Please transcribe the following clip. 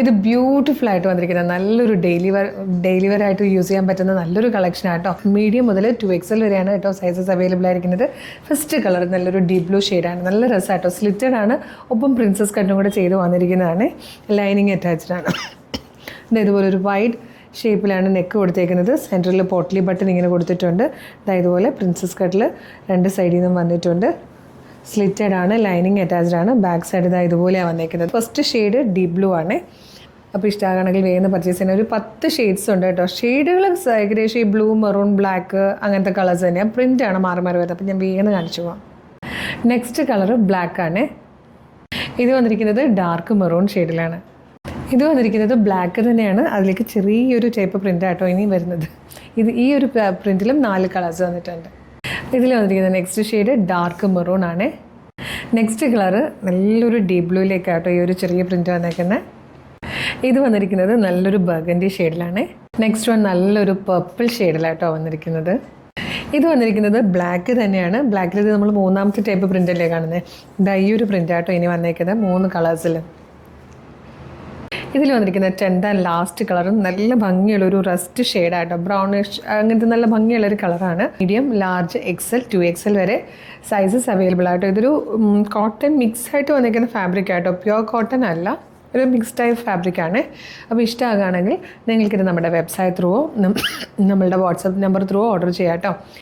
ഇത് ബ്യൂട്ടിഫുൾ ആയിട്ട് വന്നിരിക്കുന്ന നല്ലൊരു ഡെയിലി വെയർ ആയിട്ട് യൂസ് ചെയ്യാൻ പറ്റുന്ന നല്ലൊരു കളക്ഷൻ ആട്ടോ. മീഡിയം മുതൽ 2XL വരെയാണ് കേട്ടോ സൈസസ് അവൈലബിൾ ആയിരിക്കുന്നത്. ഫസ്റ്റ് കളർ നല്ലൊരു ഡീപ് ബ്ലൂ ഷെയ്ഡാണ്. നല്ല രസമാട്ടോ. സ്ലിറ്റഡ് ആണ്, ഒപ്പം പ്രിൻസസ് കട്ടും കൂടെ ചെയ്ത് വന്നിരിക്കുന്നതാണ്. ലൈനിങ് അറ്റാച്ച്ഡ് ആണ്. ഇതുപോലൊരു വൈഡ് ഷേപ്പിലാണ് നെക്ക് കൊടുത്തേക്കുന്നത്. സെൻറ്ററിൽ പോട്ട്ലി ബട്ടൺ ഇങ്ങനെ കൊടുത്തിട്ടുണ്ട്. ഇതുപോലെ പ്രിൻസസ് കട്ടിൽ രണ്ട് സൈഡിൽ നിന്നും വന്നിട്ടുണ്ട്. സ്ലിറ്റഡ് ആണ്, ലൈനിങ് അറ്റാച്ച്ഡ് ആണ്. ബാക്ക് സൈഡ് ഇതുപോലെയാണ് വന്നേക്കുന്നത്. ഫസ്റ്റ് ഷെയ്ഡ് ഡീപ് ബ്ലൂ ആണ്. അപ്പോൾ ഇഷ്ടമാകണമെങ്കിൽ വേഗം പർച്ചേസ് ചെയ്യുന്ന ഒരു 10 ഷെയ്ഡ്സ് ഉണ്ട് കേട്ടോ. ഷെയ്ഡുകൾ ഏകദേശം ഈ ബ്ലൂ, മെറൂൺ, ബ്ലാക്ക് അങ്ങനത്തെ കളേഴ്സ് തന്നെയാണ്. പ്രിൻ്റാണ് മാറി വരുന്നത്. അപ്പോൾ ഞാൻ വേഗം കാണിച്ചു പോകാം. നെക്സ്റ്റ് കളർ ബ്ലാക്ക് ആണ്. ഇത് വന്നിരിക്കുന്നത് ഡാർക്ക് മെറൂൺ ഷെയ്ഡിലാണ്. ഇത് വന്നിരിക്കുന്നത് ബ്ലാക്ക് തന്നെയാണ്. അതിലേക്ക് ചെറിയൊരു ടൈപ്പ് പ്രിൻ്റ് ആട്ടോ ഇനി വരുന്നത്. ഈ ഒരു പ്രിൻറ്റിലും 4 കളേഴ്സ് വന്നിട്ടുണ്ട്. ഇതിൽ വന്നിരിക്കുന്നത് നെക്സ്റ്റ് ഷെയ്ഡ് ഡാർക്ക് മെറൂൺ ആണ്. നെക്സ്റ്റ് കളറ് നല്ലൊരു ഡീപ് ബ്ലൂയിലേക്കാട്ടോ ഈ ഒരു ചെറിയ പ്രിൻ്റ് വന്നേക്കുന്നത്. ഇത് വന്നിരിക്കുന്നത് നല്ലൊരു ബർഗൻഡി ഷെയ്ഡിലാണ്. നെക്സ്റ്റ് വൺ നല്ലൊരു പർപ്പിൾ ഷെയ്ഡിലാട്ടോ വന്നിരിക്കുന്നത്. ഇത് വന്നിരിക്കുന്നത് ബ്ലാക്ക് തന്നെയാണ്. ബ്ലാക്കിൽ ഇത് നമ്മൾ 3ാമത്തെ ടൈപ്പ് പ്രിൻ്റല്ലേ കാണുന്നത്. ഈ ഒരു പ്രിൻ്റാട്ടോ ഇനി വന്നേക്കുന്നത് 3 കളേഴ്സിൽ. ഇതിൽ വന്നിരിക്കുന്ന 10th ആൻഡ് ലാസ്റ്റ് കളറും നല്ല ഭംഗിയുള്ളൊരു റസ്റ്റ് ഷെയ്ഡായിട്ടോ. ബ്രൗണിഷ് അങ്ങനത്തെ നല്ല ഭംഗിയുള്ളൊരു കളറാണ്. മീഡിയം, ലാർജ്, XL, 2XL വരെ സൈസസ് അവൈലബിൾ ആയിട്ടോ. ഇതൊരു കോട്ടൺ മിക്സ് ആയിട്ട് വന്നിരിക്കുന്ന ഫാബ്രിക് ആയിട്ടോ. പ്യുവർ കോട്ടൺ അല്ല, ഒരു മിക്സ് ടൈപ്പ് ഫാബ്രിക്കാണ്. അപ്പോൾ ഇഷ്ടമാകുകയാണെങ്കിൽ നിങ്ങൾക്കിത് നമ്മുടെ വെബ്സൈറ്റ് ത്രൂവോ നമ്മളുടെ വാട്സപ്പ് നമ്പർ ത്രൂവോ ഓർഡർ ചെയ്യാം കേട്ടോ.